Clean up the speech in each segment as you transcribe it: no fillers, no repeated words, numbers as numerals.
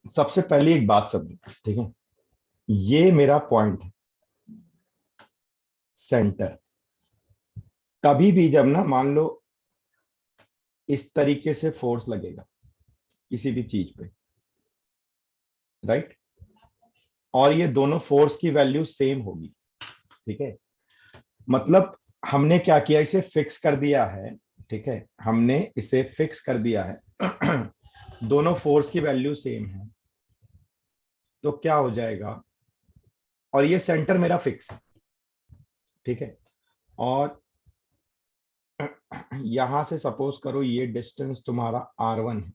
सबसे पहले एक बात समझो, ठीक है, ये मेरा पॉइंट है सेंटर। कभी भी जब ना मान लो इस तरीके से फोर्स लगेगा किसी भी चीज पे, राइट, और ये दोनों फोर्स की वैल्यू सेम होगी, ठीक है, मतलब हमने क्या किया, इसे फिक्स कर दिया है, ठीक है, हमने इसे फिक्स कर दिया है दोनों फोर्स की वैल्यू सेम है, तो क्या हो जाएगा, और ये सेंटर मेरा फिक्स है, ठीक है, और यहां से सपोज करो ये डिस्टेंस तुम्हारा R1 है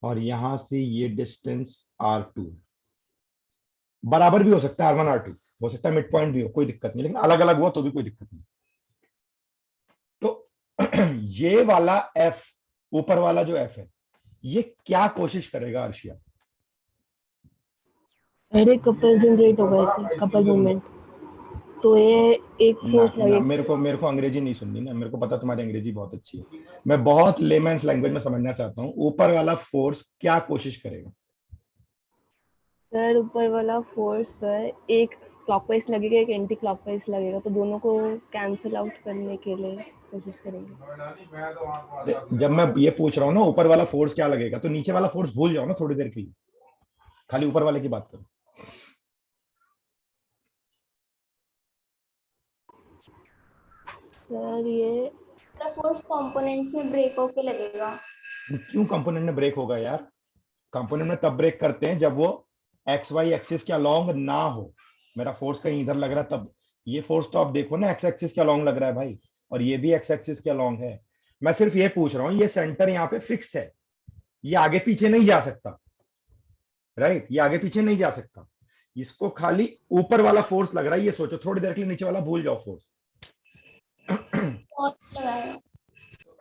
और यहां से ये डिस्टेंस R2, बराबर भी हो सकता है, R1 R2 हो सकता है, मिड पॉइंट भी हो, कोई दिक्कत नहीं, लेकिन अलग अलग हुआ तो भी कोई दिक्कत नहीं। तो ये वाला F, ऊपर वाला जो F है, ये क्या कोशिश करेगा अर्शिया? अरे कपल जनरेट होगा, ऐसे कपल मूवमेंट, तो ये एक ना फोर्स ना, लगेगी। मेरे को अंग्रेजी नहीं सुननी ना, मेरे को पता तुम्हारी अंग्रेजी बहुत अच्छी है, मैं बहुत लेमैन्स लैंग्वेज में समझना चाहता हूँ, ऊपर वाला फोर्स क्या कोशिश करेगा? सर ऊपर वाला फोर्स है, एक क्लॉकवाइज लगेगा, एक एंटी क्लॉकवाइज लगेगा, तो दोनों को कैंसिल आउट करने के लिए कोशिश करेंगे। अरे जब मैं ये पूछ रहा हूँ ना ऊपर वाला फोर्स क्या लगेगा, तो नीचे वाला फोर्स भूल जाओ ना थोड़ी देर के लिए, खाली ऊपर वाले की बात करो। सर ये फोर्स कंपोनेंट में ब्रेक होके लगेगा। क्यों कंपोनेंट में ब्रेक होगा यार? कंपोनेंट में तब ब्रेक करते हैं जब वो एक्स वाई एक्सिस के अलोंग ना हो, मेरा फोर्स कहीं इधर लग रहा है तब। ये फोर्स तो आप देखो ना एक्स एक्सिस के अलोंग लग रहा है भाई, और ये भी एक्स एक्सिस के अलोंग है। मैं सिर्फ ये पूछ रहा हूँ, ये सेंटर यहाँ पे फिक्स है, ये आगे पीछे नहीं जा सकता, राइट, ये आगे पीछे नहीं जा सकता, इसको खाली ऊपर वाला फोर्स लग रहा है, ये सोचो, थोड़ी देर के लिए नीचे वाला भूल जाओ फोर्स। और लगाया।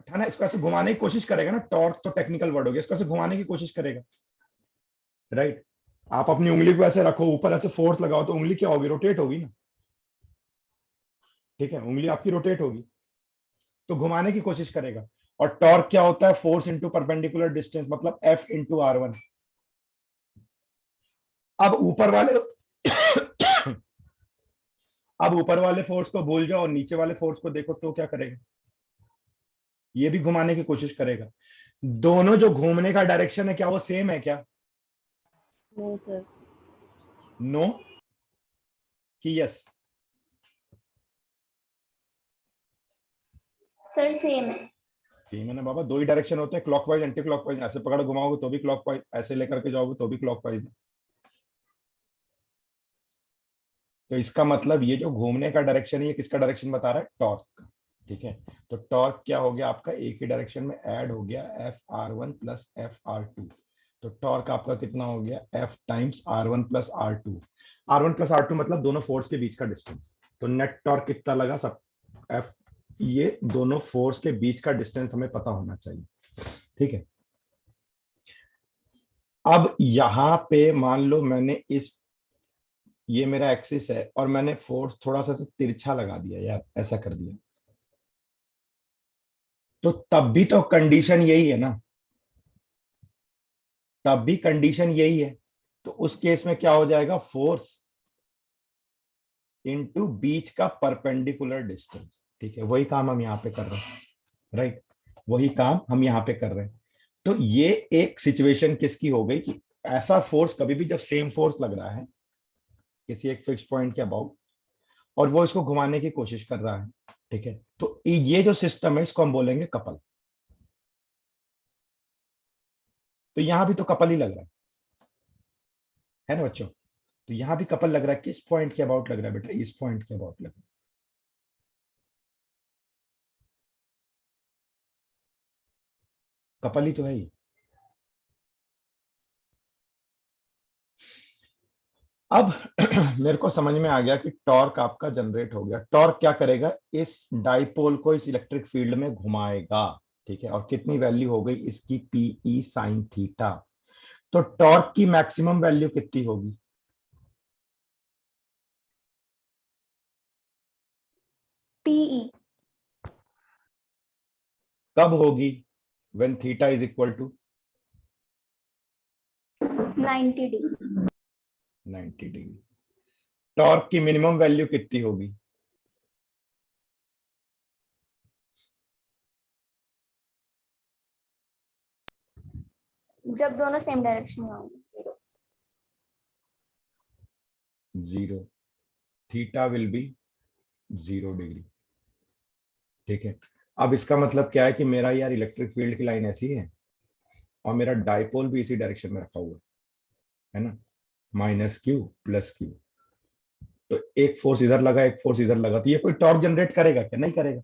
है ना, इसको ऐसे घुमाने की कोशिश करेगा ना, टॉर्क तो टेक्निकल वर्ड हो गया, इसको ऐसे घुमाने की कोशिश करेगा, राइट। आप अपनी उंगली को ऐसे रखो ऊपर, ऐसे फोर्स लगाओ तो उंगली क्या होगी, रोटेट होगी ना, ठीक है, उंगली आपकी रोटेट होगी, तो घुमाने की कोशिश करेगा। और टॉर्क क्या होता है, फोर्स इंटू परपेंडिकुलर डिस्टेंस, मतलब F इंटू R1। अब ऊपर वाले अब ऊपर वाले फोर्स को भूल जाओ और नीचे वाले फोर्स को देखो तो क्या करेगा, ये भी घुमाने की कोशिश करेगा। दोनों जो घूमने का डायरेक्शन है क्या वो सेम है क्या? No sir. नो कि यस? सर सेम है। सेम है ना बाबा, दो ही डायरेक्शन होते हैं, क्लॉकवाइज एंटी क्लॉकवाइज, ऐसे पकड़ घुमाओगे तो भी क्लॉकवाइज, ऐसे लेकर के जाओगे तो भी क्लॉकवाइज। तो इसका मतलब ये जो घूमने का डायरेक्शन है ये किसका डायरेक्शन बता रहा है, टॉर्क का, ठीक है। तो टॉर्क क्या हो गया आपका, एक ही डायरेक्शन में ऐड हो गया, F_R1 प्लस F_R2। तो टॉर्क आपका कितना हो गया, F times R1 plus R2। R1 plus R2 मतलब दोनों फोर्स के बीच का डिस्टेंस, तो नेट टॉर्क कितना लगा सब, F, ये दोनों फोर्स के बीच का डिस्टेंस हमें पता होना चाहिए, ठीक है। अब यहां पे मान लो मैंने इस, ये मेरा एक्सिस है और मैंने फोर्स थोड़ा सा तिरछा लगा दिया यार, ऐसा कर दिया, तो तब भी तो कंडीशन यही है ना, तब भी कंडीशन यही है। तो उस केस में क्या हो जाएगा, फोर्स इनटू बीच का परपेंडिकुलर डिस्टेंस, ठीक है, वही काम हम यहाँ पे कर रहे हैं, राइट, वही काम हम यहाँ पे कर रहे हैं। तो ये एक सिचुएशन किसकी हो गई कि ऐसा फोर्स कभी भी जब सेम फोर्स लग रहा है किसी एक फिक्स पॉइंट के अबाउट, और वो इसको घुमाने की कोशिश कर रहा है, ठीक है, तो ये जो सिस्टम है इसको हम बोलेंगे कपल। तो यहां भी तो कपल ही लग रहा है ना बच्चों, तो यहां भी कपल लग रहा है, किस पॉइंट के अबाउट लग रहा है बेटा, इस पॉइंट के अबाउट लग रहा है, कपल ही तो है ये। अब मेरे को समझ में आ गया कि टॉर्क आपका जनरेट हो गया, टॉर्क क्या करेगा, इस डाइपोल को इस इलेक्ट्रिक फील्ड में घुमाएगा, ठीक है, और कितनी वैल्यू हो गई इसकी, PE साइन थीटा। तो टॉर्क की मैक्सिमम वैल्यू कितनी होगी, पीई। कब होगी, when theta is equal to, 90 degree. 90 degree. Torque की मिनिमम वैल्यू कितनी होगी? जब दोनों सेम डायरेक्शन में होंगे 0। 0। Theta will be 0 degree. ठीक है। अब इसका मतलब क्या है कि मेरा यार इलेक्ट्रिक फील्ड की लाइन ऐसी है और मेरा डाइपोल भी इसी डायरेक्शन में रखा हुआ है ना, -q + q। तो एक फोर्स इधर लगा, एक फोर्स इधर लगा, तो ये कोई टॉर्क जनरेट करेगा क्या? नहीं करेगा।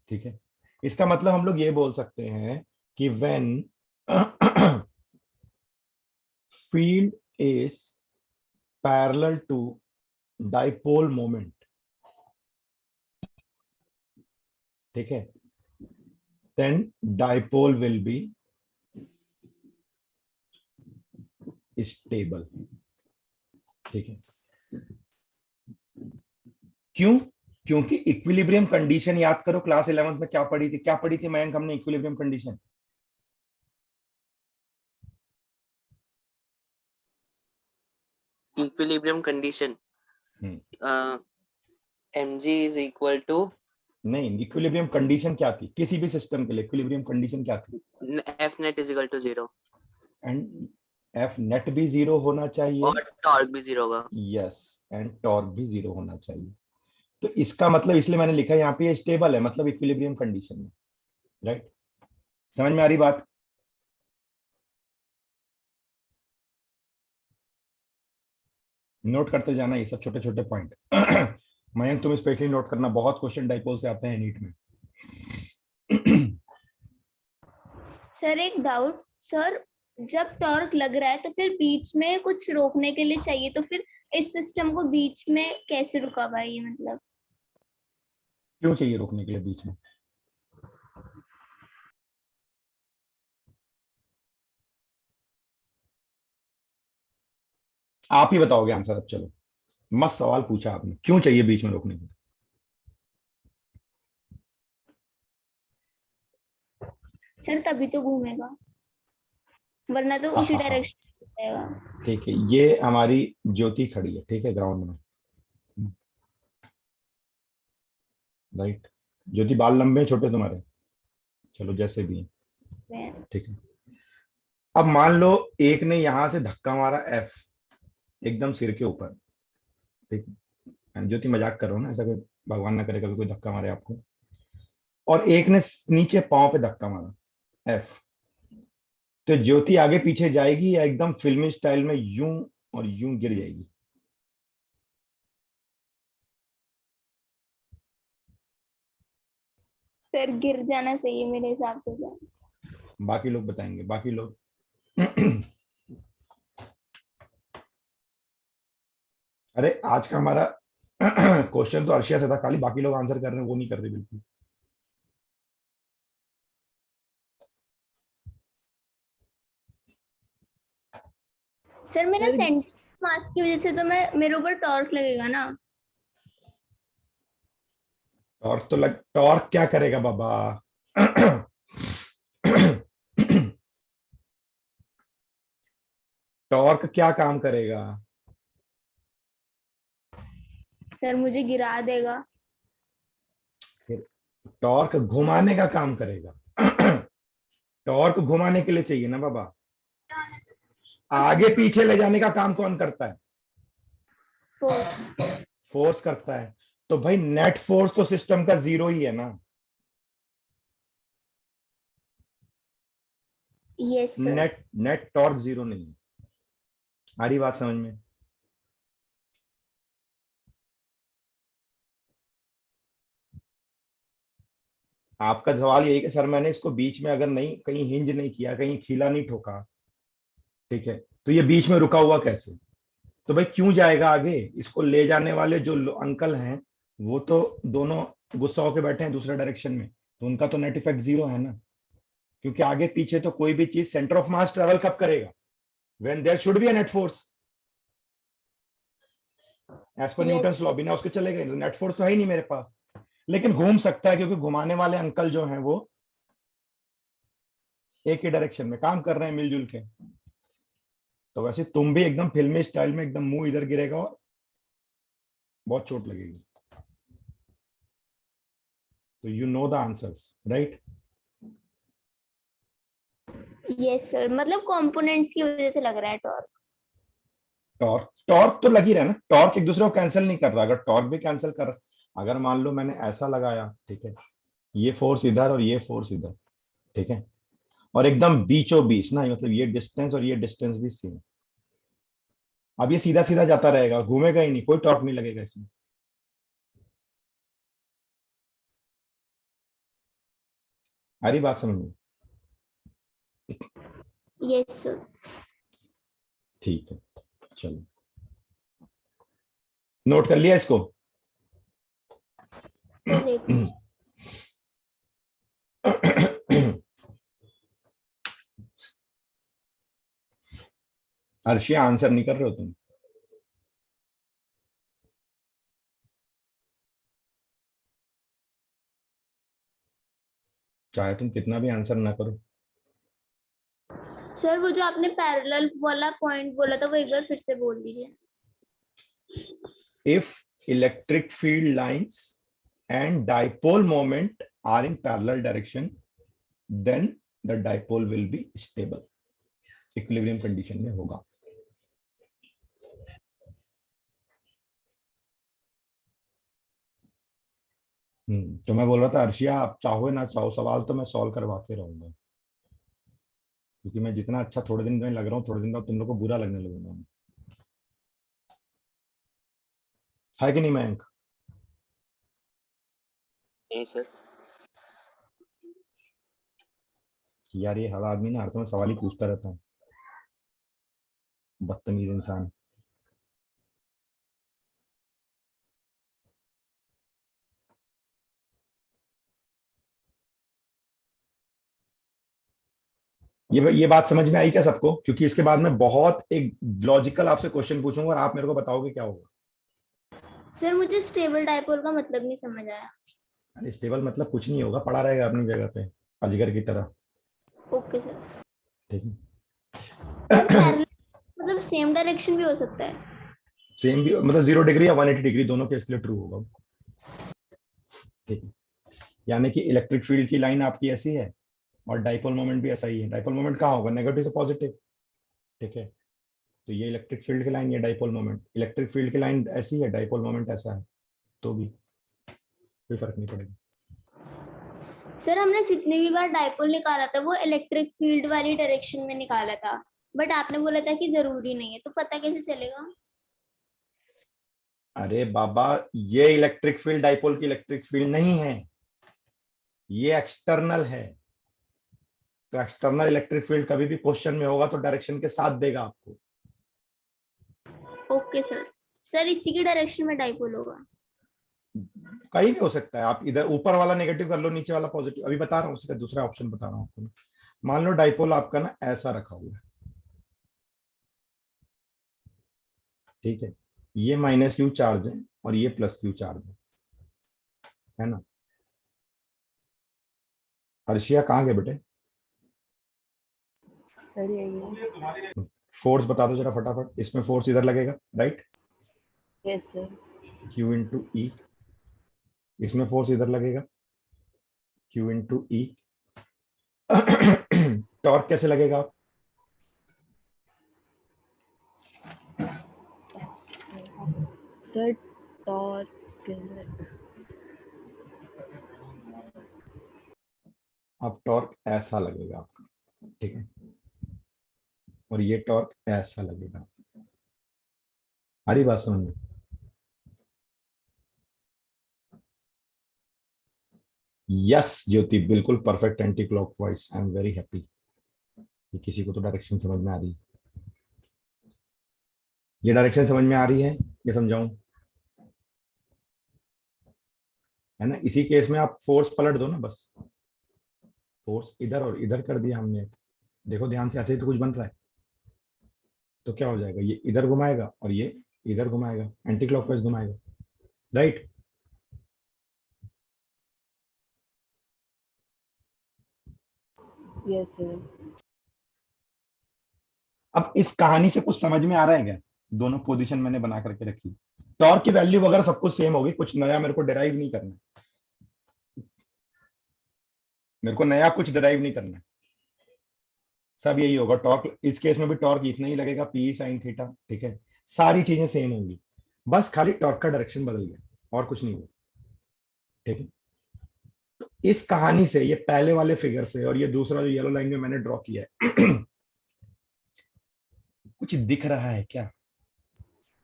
ठीक है। इसका मतलब हम लोग ये बोल सकते हैं कि when field is parallel to dipole moment, ठीक है, then dipole will be stable. ठीक है। क्यों? क्योंकि इक्विलिब्रियम कंडीशन याद करो, क्लास 11th में क्या पढ़ी थी? क्या पढ़ी थी मयंक हमने equilibrium condition? Equilibrium condition mg is equal to नहीं, इक्विलिब्रियम कंडीशन क्या थी किसी भी सिस्टम के लिए? इक्विलिब्रियम कंडीशन क्या थी? f net is equal to 0 and F net भी 0 होना चाहिए, और टॉर्क भी 0 होगा। यस, एंड टॉर्क भी 0 होना चाहिए। तो इसका मतलब, इसलिए मैंने लिखा यहाँ पे ये स्टेबल है, मतलब इक्विलिब्रियम कंडीशन में। राइट? समझ में आ रही बात? नोट करते जाना ये सब छोटे छोटे पॉइंट। मयंक तुम स्पेशली नोट करना, बहुत क्वेश्चन डाइपोल से आते हैं नीट में। सर एक डाउट सर, जब टॉर्क लग रहा है तो फिर बीच में कुछ रोकने के लिए चाहिए, तो फिर इस सिस्टम को बीच में कैसे रुका भाई? ये मतलब क्यों चाहिए रोकने के लिए बीच में? आप ही बताओगे आंसर अब। चलो, मस्त सवाल पूछा आपने, क्यों चाहिए बीच में रोकने के लिए? सर तभी तो घूमेगा, वरना तो उसी हाँ। डायरेक्शन में जाएगा। ठीक है, ये हमारी ज्योति खड़ी है, ठीक है, ग्राउंड में। राइट? ज्योति, बाल लंबे हैं छोटे तुम्हारे? चलो जैसे भी है, ठीक है। अब मान लो एक ने यहां से धक्का मारा एफ, एकदम सिर के ऊपर। ठीक है, ज्योति मजाक कर रहा हूं ना, ऐसा कोई भगवान ना करे कभी कोई धक्का मारे आपको। और एक ने नीचे पांव पे धक्का मारा एफ, तो ज्योति आगे पीछे जाएगी या एकदम फिल्मी स्टाइल में यूं और यूं गिर जाएगी? सर गिर जाना चाहिए मेरे हिसाब से तो। बाकी लोग बताएंगे, बाकी लोग। अरे आज का हमारा क्वेश्चन तो अर्शिया से था, खाली बाकी लोग आंसर कर रहे हैं, वो नहीं कर रहे बिल्कुल। सर मेरा सर सेंटर मास की वजह से तो मैं मेरे ऊपर टॉर्क लगेगा ना। टॉर्क तो टॉर्क क्या करेगा बाबा? टॉर्क क्या काम करेगा? सर मुझे गिरा देगा। टॉर्क घुमाने का काम करेगा। टॉर्क घुमाने के लिए चाहिए ना बाबा, आगे पीछे ले जाने का काम कौन करता है? फोर्स। फोर्स करता है। तो भाई नेट फोर्स तो सिस्टम का 0 ही है ना। Yes sir. Net net torque 0 नहीं है। आ रही बात समझ में? आपका सवाल यही कि सर मैंने इसको बीच में अगर नहीं, कहीं हिंज नहीं किया, कहीं खीला नहीं ठोका, ठीक है, तो ये बीच में रुका हुआ कैसे? तो भाई क्यों जाएगा आगे? इसको ले जाने वाले जो अंकल हैं वो तो दोनों गुस्सा होकर बैठे हैं दूसरे डायरेक्शन में, तो उनका तो नेट इफेक्ट 0 है ना। क्योंकि आगे पीछे तो कोई भी चीज सेंटर ऑफ मास ट्रेवल कब करेगा? When there should be a net force, as per Newton's law. बिना उसके चलेगा? नेट फोर्स तो है ही नहीं मेरे पास, लेकिन घूम सकता है क्योंकि घुमाने वाले अंकल जो हैं वो एक ही डायरेक्शन में काम कर रहे हैं मिलजुल के। तो वैसे तुम भी एकदम फिल्मी स्टाइल में एकदम मुंह इधर गिरेगा और बहुत चोट लगेगी। तो you know the answers, right? Yes sir, मतलब कंपोनेंट्स की वजह से लग रहा है टॉर्क। टॉर्क टॉर्क तो लग ही रहा है ना, टॉर्क एक दूसरे को कैंसिल नहीं कर रहा। अगर टॉर्क भी कैंसिल कर, अगर मान लो मैंने ऐसा लगाया, ठीक है, ये फोर्स इधर और ये फोर्स इधर, ठीक है, और एकदम बीचों बीच ना, मतलब ये डिस्टेंस और ये डिस्टेंस भी सेम। अब ये सीधा सीधा जाता रहेगा, घूमेगा ही नहीं, कोई टॉर्क नहीं लगेगा इसमें। हरी बात समझ में? Yes sir. ठीक है, चलो नोट कर लिया इसको। सर एक मिनट। अर्शिया आंसर नहीं कर रहे हो तुम? चाहे तुम कितना भी आंसर ना करो। सर वो जो आपने पैरेलल वाला पॉइंट बोला था वो एक बार फिर से बोल दीजिए। If electric field lines and dipole moment are in parallel direction, then the dipole will be stable. Equilibrium condition में होगा। तो मैं बोल रहा था अर्शिया, आप चाहो ना चाहो सवाल तो मैं सॉल्व करवा के रहूंगा, क्योंकि मैं जितना अच्छा थोड़े दिन में लग रहा हूँ, थोड़े दिन बाद तुम लोग को बुरा लगने लगूंगा। है कि नहीं मयंक? नहीं सर। यार ये हर आदमी ना हर समय सवाल ही पूछता रहता है, बदतमीज इंसान। ये बात समझ में आई क्या सबको? क्योंकि इसके बाद मैं बहुत एक लॉजिकल आपसे क्वेश्चन पूछूंगा और आप मेरे को बताओगे क्या होगा। सर मुझे स्टेबल डाइपोल का मतलब नहीं समझ आया। अरे स्टेबल मतलब कुछ नहीं होगा, पड़ा रहेगा अपनी जगह पे अजगर की तरह, ओके सर। ठीक है। सर पैरेलल मतलब सेम डायरेक्शन भी हो सकता है? सेम भी मतलब 0 डिग्री या 180 डिग्री दोनों केस के लिए ट्रू होगा, ठीक है। यानी कि इलेक्ट्रिक फील्ड की लाइन आपकी ऐसी है और डाइपोल मोमेंट भी ऐसा ही है। डाइपोल मोमेंट कहाँ होगा? नेगेटिव से पॉजिटिव, ठीक है। तो ये इलेक्ट्रिक फील्ड की लाइन, ये डाइपोल मोमेंट, इलेक्ट्रिक फील्ड की लाइन ऐसी है, डाइपोल मोमेंट ऐसा है, तो भी कोई फर्क नहीं पड़ेगा। सर हमने जितनी भी बार डाइपोल निकाला था वो इलेक्ट्रिक फील्ड वाली डायरेक्शन में निकाला था, बट आपने बोला था कि जरूरी नहीं है, तो पता कैसे चलेगा? अरे बाबा, ये इलेक्ट्रिक फील्ड डाइपोल की इलेक्ट्रिक फील्ड नहीं है, ये एक्सटर्नल है। तो एक्सटर्नल इलेक्ट्रिक फील्ड कभी भी क्वेश्चन में होगा तो डायरेक्शन के साथ देगा आपको। Okay sir. सर इसी की डायरेक्शन में डाइपोल होगा? कहीं भी हो सकता है, आप इधर ऊपर वाला नेगेटिव कर लो, नीचे वाला पॉजिटिव। अभी बता रहा हूँ, उसका दूसरा ऑप्शन बता रहा हूँ आपको। मान लो डाइपोल आपका ना ऐसा रखा हुआ है, ठीक है, ये माइनस क्यू चार्ज है और ये प्लस क्यू चार्ज है ना। अर्शिया कहाँ गए बेटे? सर यही है। फोर्स बता दो जरा फटाफट। इसमें फोर्स इधर लगेगा, right? Yes sir. Q into E. इसमें फोर्स इधर लगेगा, क्यू इंटू ई। टॉर्क कैसे लगेगा? आप सर टॉर्क अब टॉर्क ऐसा लगेगा आपका, ठीक है, और ये टॉर्क ऐसा लगेगा। हरी बात समझ में? यस ज्योति, बिल्कुल perfect anti clockwise. I am very happy कि किसी को तो डायरेक्शन समझ में आ रही है। ये डायरेक्शन समझ में आ रही है, ये समझाऊं? है ना, इसी केस में आप फोर्स पलट दो ना बस। फोर्स इधर और इधर कर दिया हमने, देखो ध्यान से, ऐसे ही तो कुछ बन रहा है। तो क्या हो जाएगा, ये इधर घुमाएगा और ये इधर घुमाएगा, एंटी क्लॉकवाइज घुमाएगा, राइट? Yes sir. अब इस कहानी से कुछ समझ में आ रहा है क्या? दोनों पोजीशन मैंने बना करके रखी, टॉर्क की वैल्यू वगैरह सब कुछ सेम होगी, कुछ नया मेरे को डिराइव नहीं करना, मेरे को नया कुछ डिराइव नहीं करना, सब यही होगा। टॉर्क इस केस में भी टॉर्क इतना ही लगेगा, पी साइन थीटा, ठीक है, सारी चीजें सेम होंगी, बस खाली टॉर्क का डायरेक्शन बदल गया और कुछ नहीं हुआ, ठीक है। तो इस कहानी से, ये पहले वाले फिगर से और ये दूसरा जो येलो लाइन में मैंने ड्रॉ किया है कुछ दिख रहा है क्या?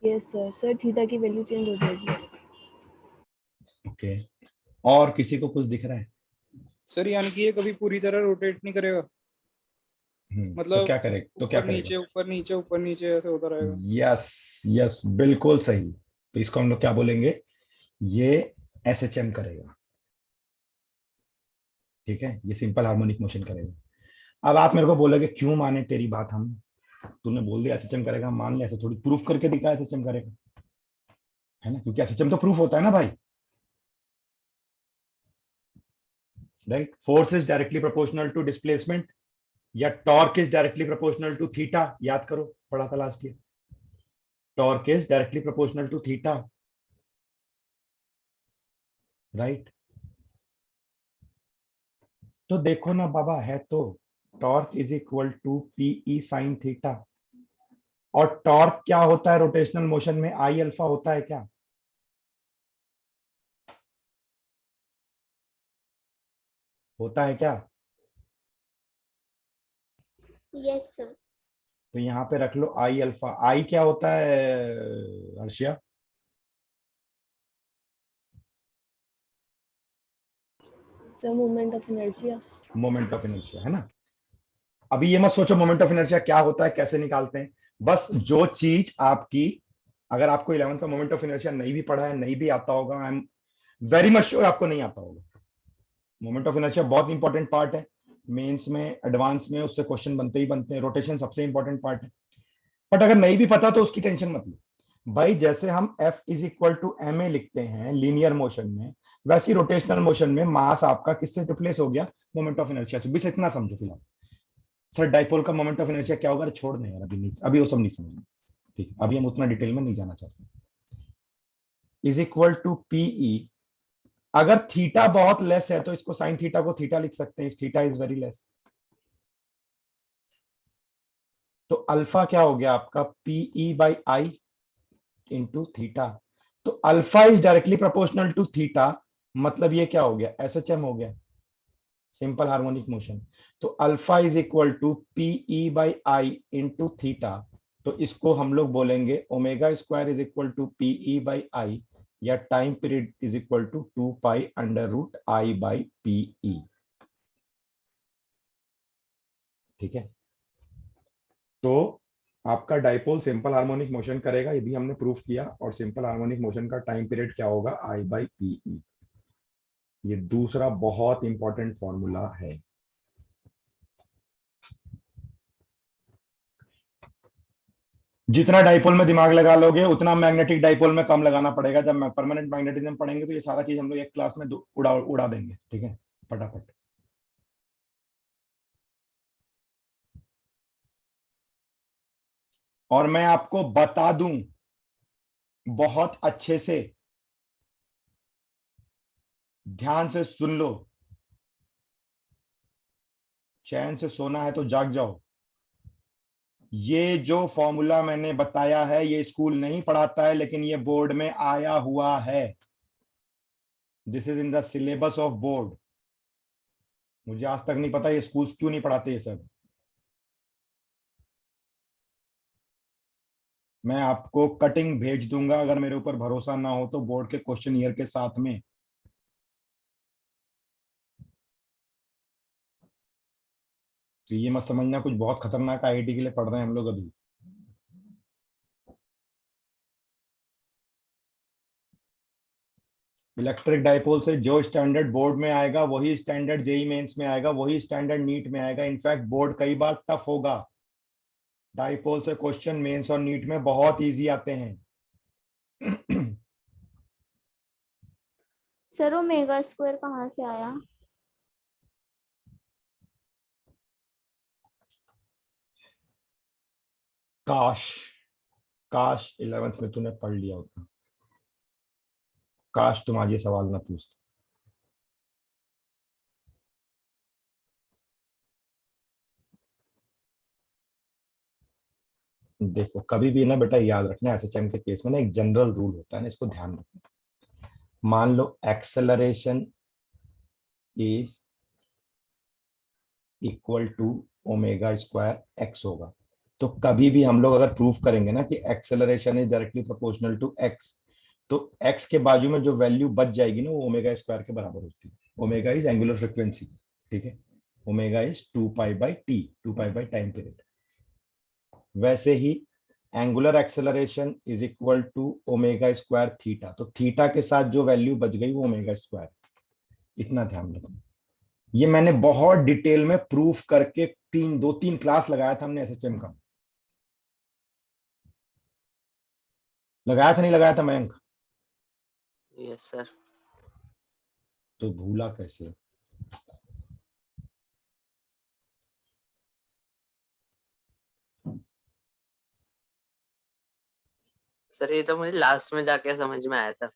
Yes sir. सर थीटा की वैल्यू चेंज हो जाएगी। ओके, और किसी को कुछ दिख रहा है? सर यानी कि ये कभी पूरी तरह रोटेट नहीं करेगा, तो मतलब क्या करेगा, तो क्या ऊपर करेगा? नीचे ऊपर नीचे ऊपर नीचे ऐसे होता रहेगा। यस, यस, बिल्कुल सही। तो इसको हम लोग क्या बोलेंगे? ये एसएचएम करेगा, ठीक है, ये सिंपल हार्मोनिक मोशन करेगा। अब आप मेरे को बोलोगे क्यों माने तेरी बात हम, तूने बोल दिया एसएचएम करेगा, मान ले, ऐसे थोड़ी प्रूफ करके दिखा एसएचएम करेगा, है ना, क्योंकि एसएचएम तो प्रूफ होता है ना भाई, right. Force is directly proportional to displacement, या torque is directly proportional to theta, याद करो, पढ़ा था last year, torque is directly proportional to theta, right. तो देखो ना बाबा, है तो torque is equal to P E sine theta, और टॉर्क क्या होता है रोटेशनल मोशन में? आई अल्फा होता है क्या? होता है क्या? Yes sir. तो यहां पे रख लो आई अल्फा। आई क्या होता है Arshia? Sir moment of inertia. Moment of inertia, है ना। अभी ये मत सोचो मोमेंट ऑफ इनर्शिया क्या होता है, कैसे निकालते हैं, बस जो चीज आपकी, अगर आपको 11th का मोमेंट ऑफ इनर्शिया नहीं भी पढ़ा है, नहीं भी आता होगा, I am very much sure आपको नहीं आता होगा। मोमेंट ऑफ इनर्शिया बहुत इंपॉर्टेंट पार्ट है, मेंस में, एडवांस में उससे क्वेश्चन बनते ही बनते हैं, रोटेशन सबसे इंपॉर्टेंट पार्ट है। बट अगर नहीं भी पता तो उसकी टेंशन मत लो भाई, जैसे हम F is equal to M A लिखते हैं लीनियर मोशन में, वैसी रोटेशनल मोशन में मास आपका किससे रिप्लेस हो गया? मोमेंट ऑफ इनर्शिया से। बस इतना समझो फिलहाल। सर डाइपोल का मोमेंट ऑफ इनर्शिया क्या होगा? छोड़ दें यार, अभी नहीं, अभी वो सब नहीं समझना, ठीक है, अभी हम उतना डिटेल में नहीं जाना चाहते। इज इक्वल टू पीई, अगर थीटा बहुत लेस है तो इसको साइन थीटा को थीटा लिख सकते हैं, थीटा इज वेरी लेस। तो अल्फा क्या हो गया आपका? P E by I into theta. तो alpha is directly proportional to theta, मतलब ये क्या हो गया? एसएचएम हो गया, सिंपल हार्मोनिक मोशन। तो alpha is equal to P E by I into theta, तो इसको हम लोग बोलेंगे omega square is equal to P E by I, या time period is equal to 2 pi under root I by PE, ठीक है। तो आपका डाइपोल सिंपल हार्मोनिक मोशन करेगा, ये भी हमने प्रूफ किया, और सिंपल हार्मोनिक मोशन का टाइम पीरियड क्या होगा? आई बाई पीई। ये दूसरा बहुत इंपॉर्टेंट फॉर्मूला है। जितना डाइपोल में दिमाग लगा लोगे उतना मैग्नेटिक डाइपोल में कम लगाना पड़ेगा। जब परमानेंट मैग्नेटिज्म पढ़ेंगे तो ये सारा चीज हम लोग एक क्लास में उड़ा उड़ा देंगे, ठीक है, फटाफट। और मैं आपको बता दूं बहुत अच्छे से, ध्यान से सुन लो, चैन से सोना है तो जाग जाओ। ये जो फॉर्मूला मैंने बताया है ये स्कूल नहीं पढ़ाता है, लेकिन ये बोर्ड में आया हुआ है, this is in the syllabus of board. मुझे आज तक नहीं पता ये स्कूल क्यों नहीं पढ़ाते ये सब। मैं आपको कटिंग भेज दूंगा, अगर मेरे ऊपर भरोसा ना हो तो, बोर्ड के क्वेश्चन ईयर के साथ में। तो ये मत समझना कुछ बहुत खतरनाक आईआईटी के लिए पढ़ रहे हैं हम लोग अभी। इलेक्ट्रिक डाइपोल से जो स्टैंडर्ड बोर्ड में आएगा वही स्टैंडर्ड जेई मेंस में आएगा, वही स्टैंडर्ड नीट में आएगा। इनफैक्ट बोर्ड कई बार टफ होगा, डाइपोल से क्वेश्चन मेंस और नीट में बहुत इजी आते हैं। सर ओमेगा स्क्वायर कहाँ से आया? काश काश 11th में तूने पढ़ लिया होता, काश तुम आज ये सवाल ना पूछते। देखो कभी भी ना बेटा याद रखना, एसएचएम के केस में ना एक जनरल रूल होता है ना, इसको ध्यान रखना। मान लो acceleration is equal to omega square x होगा, तो कभी भी हम लोग अगर प्रूफ करेंगे ना कि acceleration is directly proportional to x, तो एक्स के बाजू में जो वैल्यू बच जाएगी ना वो ओमेगा स्क्वायर के बराबर होती है। ओमेगा इज एंगुलर फ्रीक्वेंसी, ठीक है, omega is 2 pi by T, 2 pi by time period. वैसे ही angular acceleration is equal to omega square theta, तो थीटा के साथ जो वैल्यू बच गई वो ओमेगा स्क्वायर। इतना ध्यान रखना, ये मैंने बहुत डिटेल में प्रूफ करके 2-3 क्लास लगाया था हमने एसएचएम का। लगाया था नहीं लगाया था मयंक? Yes sir. तो भूला कैसे? सर ये तो मुझे लास्ट में जाके समझ में आया था,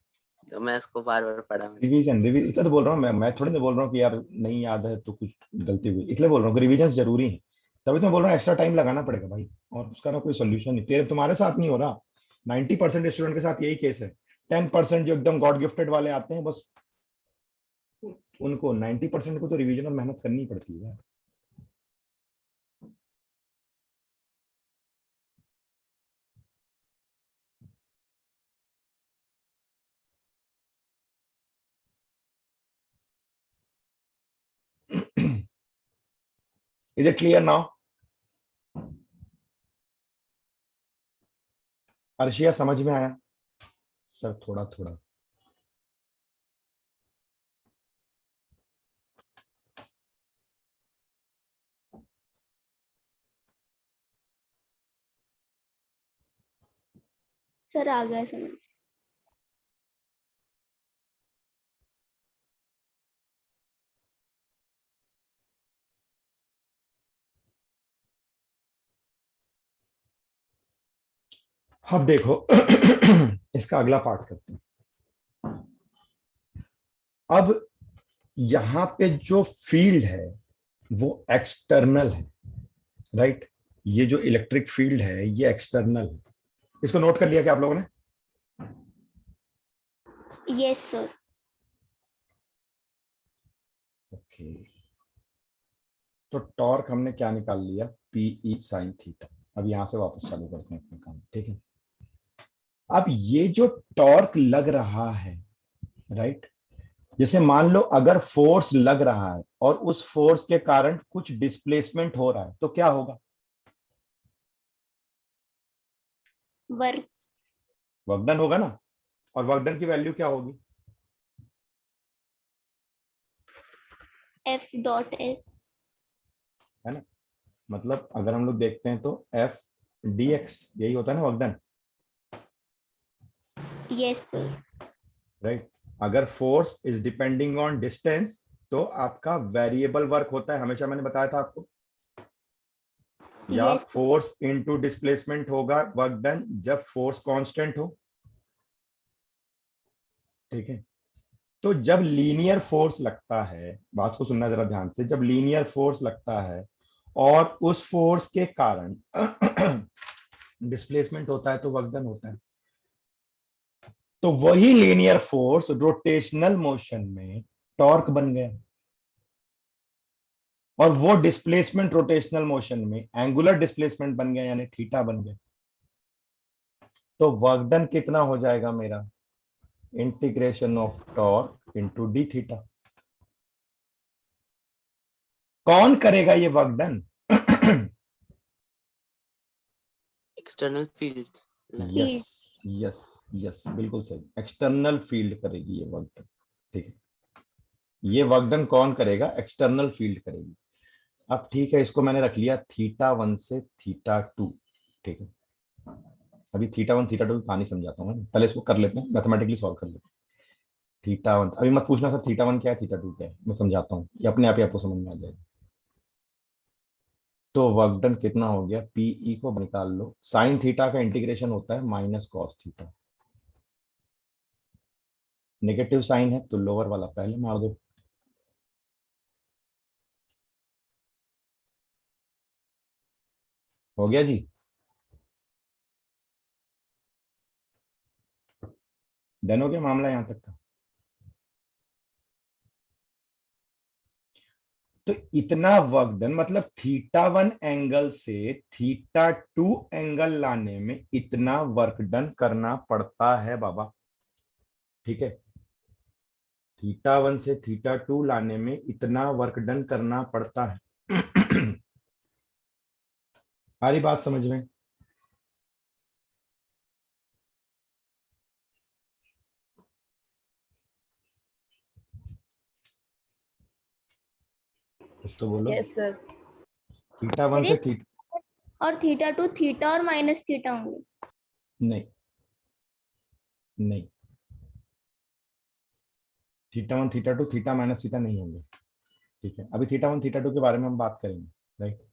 तो मैं इसको बार बार पढ़ा मैंने। रिवीजन इसलिए तो बोल रहा हूँ मैं थोड़ी ना बोल रहा हूँ कि यार नहीं याद है तो कुछ गलती हुई, इसलिए बोल रहा हूँ कि रिवीजन जरूरी है। तभी तो मैं बोल रहा हूँ एक्स्ट्रा टाइम लगाना पड़ेगा भाई, और उसका ना कोई सोल्यूशन नहीं। तेरे तुम्हारे साथ नहीं हो रहा, 90% स्टूडेंट के साथ यही केस है। 10% जो एकदम गॉड गिफ्टेड वाले आते हैं, बस उनको 90% को तो रिवीजन और मेहनत करनी पड़ती है यार। Is it clear now? Arshia समझ में आया? सर थोड़ा थोड़ा। सर आ गया समझ। अब देखो इसका अगला पार्ट करते हैं। अब यहां पे जो फील्ड है वो एक्सटर्नल है, राइट? ये जो इलेक्ट्रिक फील्ड है ये एक्सटर्नल है। इसको नोट कर लिया क्या आप लोगों ने? Yes sir. ओके, तो टॉर्क हमने क्या निकाल लिया? PE sine theta. अब यहां से वापस चालू करते हैं अपना काम, ठीक है? अब ये जो टॉर्क लग रहा है, राइट, जैसे मान लो अगर फोर्स लग रहा है और उस फोर्स के कारण कुछ डिस्प्लेसमेंट हो रहा है, तो क्या होगा? वर्क। वर्क डन होगा ना। और वर्क डन की वैल्यू क्या होगी? F dot S. है ना? मतलब अगर हम लोग देखते हैं तो एफ डी एक्स यही होता है ना work done, yes sir. Right? अगर force is depending on distance तो आपका वेरिएबल वर्क होता है, हमेशा मैंने बताया था आपको। या यस। फोर्स इनटू डिस्प्लेसमेंट होगा वर्क डन जब फोर्स कांस्टेंट हो, ठीक है? तो जब लीनियर फोर्स लगता है, बात को सुनना जरा ध्यान से, जब लीनियर फोर्स लगता है और उस फोर्स के कारण डिस्प्लेसमेंट होता है तो वर्क डन होता है। तो वही लीनियर फोर्स रोटेशनल मोशन में टॉर्क बन गया, और वो डिस्प्लेसमेंट रोटेशनल मोशन में एंगुलर डिस्प्लेसमेंट बन गया, यानी थीटा बन गया। तो वर्क डन कितना हो जाएगा मेरा? Integration of torque into D theta. कौन करेगा ये work done? External field. Yes yes yes, बिल्कुल सही, एक्सटर्नल फील्ड करेगी ये वर्क डन, ठीक है? ये वर्क डन कौन करेगा? एक्सटर्नल फील्ड करेगी। अब ठीक है, इसको मैंने रख लिया θ1 से θ2, ठीक है? अभी θ1 θ2 की कहानी समझाता हूँ मैं, पहले इसको कर लेते हैं, मैथमेटिकली सॉल्व कर लेते हैं। θ1 अभी मत पूछना सर θ1 क्या है θ2 क्या है, मैं समझाता हूँ, ये अपने आप ही आपको समझ में आ जाएगा। तो वर्क डन कितना हो गया, पीई को निकाल लो, साइन थीटा का इंटीग्रेशन होता है minus cos theta, negative sine है तो लोअर वाला पहले मार दो। हो गया जी, डन हो गया मामला यहां तक का। तो इतना वर्क डन मतलब थीटा 1 एंगल से थीटा 2 एंगल लाने में इतना वर्क डन करना पड़ता है बाबा, ठीक है। थीटा 1 से थीटा 2 लाने में इतना वर्क डन करना पड़ता है। सारी बात समझ में? कुछ तो बोलो। Yes sir. थीटा 1 से थीटा, और थीटा 2 थीटा और माइनस थीटा होंगे। नहीं नहीं, theta 1 theta 2 theta minus theta नहीं होंगे, ठीक है। अभी थीटा 1 थीटा 2 के बारे में हम बात करेंगे, राइट।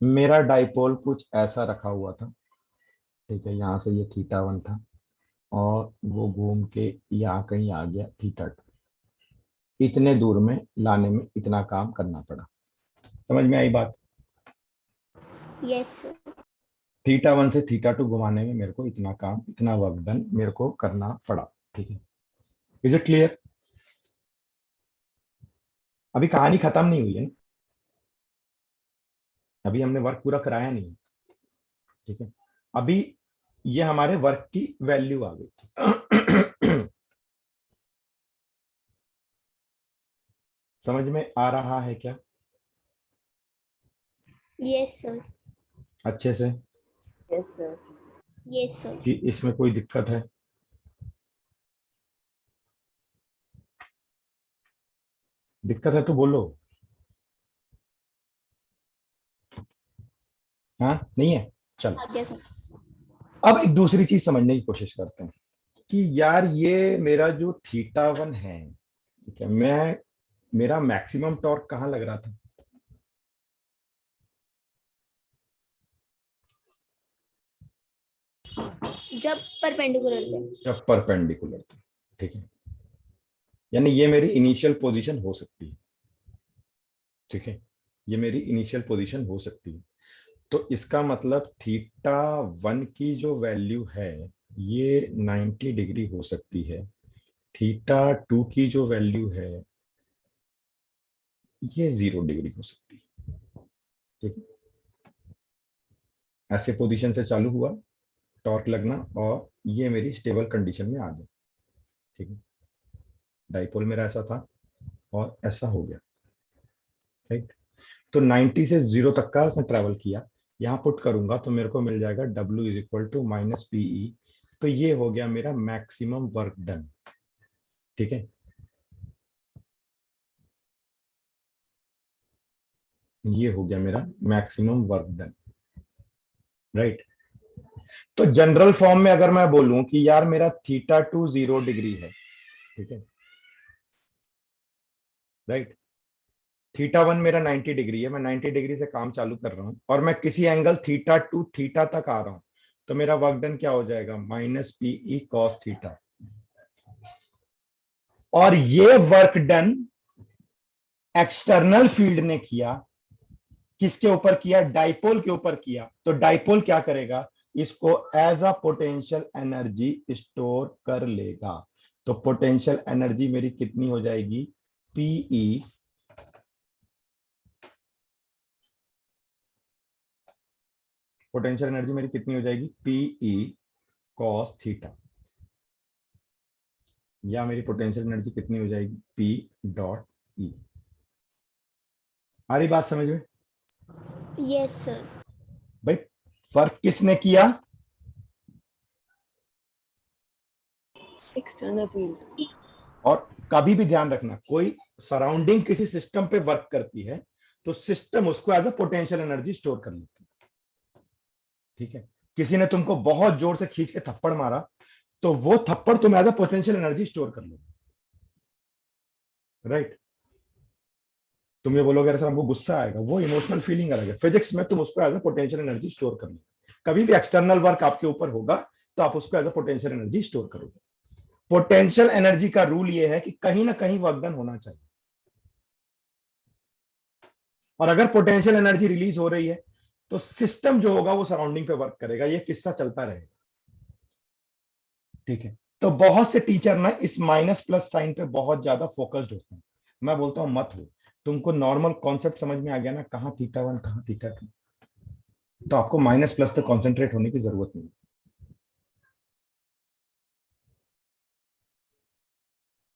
मेरा डाइपोल कुछ ऐसा रखा हुआ था, ठीक है। यहाँ से ये थीटा 1 था और वो घूम के यहाँ कहीं आ गया थीटा 2, इतने दूर में लाने में इतना काम करना पड़ा। समझ में आई बात? Yes sir. थीटा 1 से थीटा 2 घुमाने में मेरे को इतना काम, इतना वर्क डन मेरे को करना पड़ा, ठीक है। Is it clear? अभी कहानी खत्म नहीं हुई है ना, अभी हमने वर्क पूरा कराया नहीं, ठीक है। अभी ये हमारे वर्क की वैल्यू आ गई। समझ में आ रहा है क्या? Yes sir. अच्छे से? Yes sir. Yes sir. कि इसमें कोई दिक्कत है? दिक्कत है तो बोलो। हाँ नहीं है, चलो। Yes sir. अब एक दूसरी चीज समझने की कोशिश करते हैं कि यार ये मेरा जो थीटा 1 है, ठीक है, मैं मेरा मैक्सिमम टॉर्क कहाँ लग रहा था? जब परपेंडिकुलर थे। जब परपेंडिकुलर था, ठीक है। यानी ये मेरी इनिशियल पोजीशन हो सकती है, ठीक है। ये मेरी इनिशियल पोजीशन हो सकती है। तो इसका मतलब थीटा 1 की जो वैल्यू है ये 90 डिग्री हो सकती है, थीटा 2 की जो वैल्यू है ये 0 डिग्री हो सकती है, ठीक है। ऐसे पोजीशन से चालू हुआ टॉर्क लगना और ये मेरी स्टेबल कंडीशन में आ गया, ठीक है। डाइपोल मेरा ऐसा था और ऐसा हो गया, राइट। तो 90 से 0 तक का उसने ट्रैवल किया, यहाँ पुट करूंगा तो मेरे को मिल जाएगा W is equal to minus PE. तो ये हो गया मेरा मैक्सिमम वर्क डन, ठीक है। ये हो गया मेरा मैक्सिमम वर्क डन, राइट। तो जनरल फॉर्म में अगर मैं बोलूं कि यार मेरा थीटा 2 0 डिग्री है, ठीक है, राइट। थीटा 1 मेरा 90 डिग्री है, मैं 90 डिग्री से काम चालू कर रहा हूं और मैं किसी एंगल थीटा 2 थीटा तक आ रहा हूं, तो मेरा वर्क डन क्या हो जाएगा, माइनस पीई कॉस थीटा। और ये वर्क डन एक्सटर्नल फील्ड ने किया, किसके ऊपर किया, डाइपोल के ऊपर किया। तो डाइपोल क्या करेगा, इसको as a potential energy store कर लेगा। तो पोटेंशियल एनर्जी मेरी कितनी हो जाएगी, पीई पोटेंशियल एनर्जी मेरी कितनी हो जाएगी, पीई कॉस थीटा, या मेरी पोटेंशियल एनर्जी कितनी हो जाएगी, पी डॉट ई। आ रही बात समझ में? Yes sir. भाई फर्क किसने किया, एक्सटर्नल फील्ड। और कभी भी ध्यान रखना कोई सराउंडिंग किसी सिस्टम पे वर्क करती है तो सिस्टम उसको as a potential energy store कर लेती है, ठीक है। किसी ने तुमको बहुत जोर से खींच के थप्पड़ मारा तो वो थप्पड़ तुम as a potential energy store कर लो, राइट। तुम ये बोलोगे अरे सर हमको गुस्सा आएगा, वो इमोशनल फीलिंग अलग है। फिजिक्स में तुम उसको as a potential energy store कर लो। कभी भी एक्सटर्नल वर्क आपके ऊपर होगा तो आप उसको as a potential energy store करोगे। पोटेंशियल एनर्जी का रूल ये है कि कहीं ना कहीं वर्क डन होना चाहिए, और अगर पोटेंशियल एनर्जी रिलीज हो रही है तो सिस्टम जो होगा वो सराउंडिंग पे वर्क करेगा। ये किस्सा चलता रहेगा, ठीक है। तो बहुत से टीचर ना इस माइनस प्लस साइन पे बहुत ज्यादा फोकस्ड होते हैं। मैं बोलता हूं मत हो, तुमको नॉर्मल कॉन्सेप्ट समझ में आ गया ना, कहाँ थीटा वन कहाँ थीटा टू, तो आपको माइनस प्लस पे कॉन्सेंट्रेट होने की जरूरत नहीं।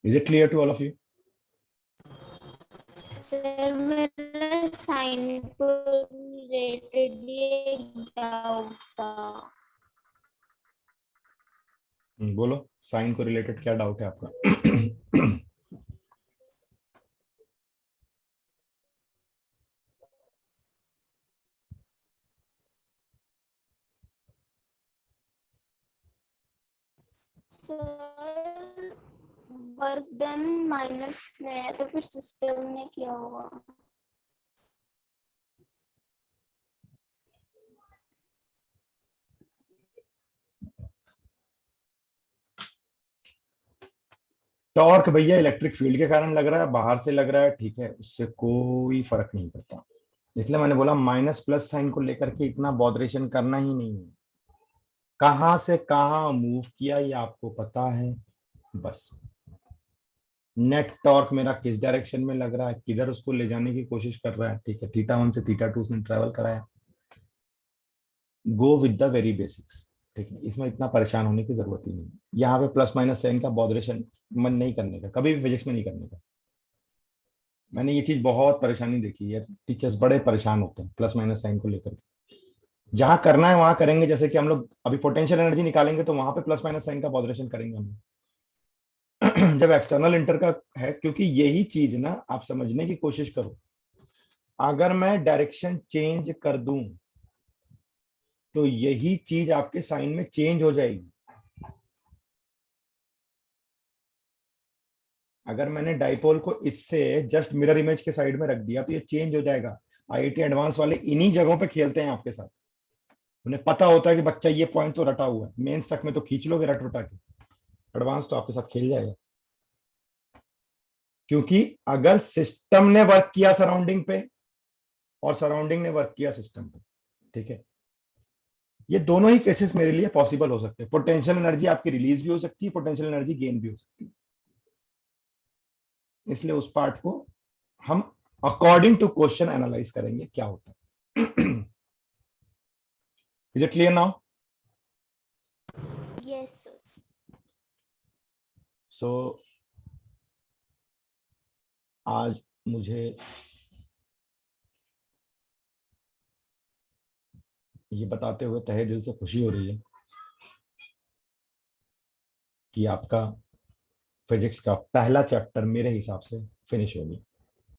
Is it clear to all of you? Sir मेरा साइन को रिलेटेड ये डाउट था। बोलो, साइन को रिलेटेड क्या डाउट है आपका? सर वर्क डन माइनस में है तो फिर सिस्टम में क्या होगा? टॉर्क भैया इलेक्ट्रिक फील्ड के कारण लग रहा है, बाहर से लग रहा है, ठीक है, उससे कोई फर्क नहीं पड़ता। इसलिए मैंने बोला माइनस प्लस साइन को लेकर के इतना बॉदरेशन करना ही नहीं है। कहां से कहां मूव किया ये आपको पता है बस। नेट टॉर्क मेरा किस डायरेक्शन में लग रहा है, किधर उसको ले जाने की कोशिश कर रहा है, ठीक है, थीटा वन से थीटा टू उसने ट्रेवल कराया। Go with the very basics, ठीक है, इसमें इतना परेशान होने की जरूरत ही नहीं। यहाँ पे प्लस माइनस साइन का बॉदरेशन मन नहीं करने का, कभी भी फिजिक्स में नहीं करने का। मैंने ये चीज बहुत परेशानी देखी है, टीचर्स बड़े परेशान होते हैं प्लस माइनस साइन को लेकर के। जहां करना है वहां करेंगे, जैसे कि हम लोग अभी पोटेंशियल एनर्जी निकालेंगे तो वहां पे प्लस माइनस साइन का बॉदरेशन करेंगे हम लोग। जब एक्सटर्नल इंटर का है, क्योंकि यही चीज ना आप समझने की कोशिश करो, अगर मैं डायरेक्शन चेंज कर दूं तो यही चीज आपके साइन में चेंज हो जाएगी। अगर मैंने डाइपोल को इससे जस्ट मिरर इमेज के साइड में रख दिया तो ये चेंज हो जाएगा। आईआईटी एडवांस वाले इन्हीं जगहों पे खेलते हैं आपके साथ। उन्हें पता होता है कि बच्चा ये पॉइंट तो रटा हुआ है, मेंस तक में तो खींच लोगे रट रटा के, एडवांस तो आपके साथ खेल जाएगा। क्योंकि अगर सिस्टम ने वर्क किया सराउंडिंग पे और सराउंडिंग ने वर्क किया सिस्टम पे, ठीक है, ये दोनों ही केसेस मेरे लिए पॉसिबल हो सकते हैं। पोटेंशियल एनर्जी आपकी रिलीज भी हो सकती है, पोटेंशियल एनर्जी गेन भी हो सकती है। इसलिए उस पार्ट को हम अकॉर्डिंग टू क्वेश्चन एनालाइज करेंगे क्या होता है। Is it clear now? Yes sir. So आज मुझे ये बताते हुए तहे दिल से खुशी हो रही है कि आपका फिजिक्स का पहला चैप्टर मेरे हिसाब से फिनिश हो गया।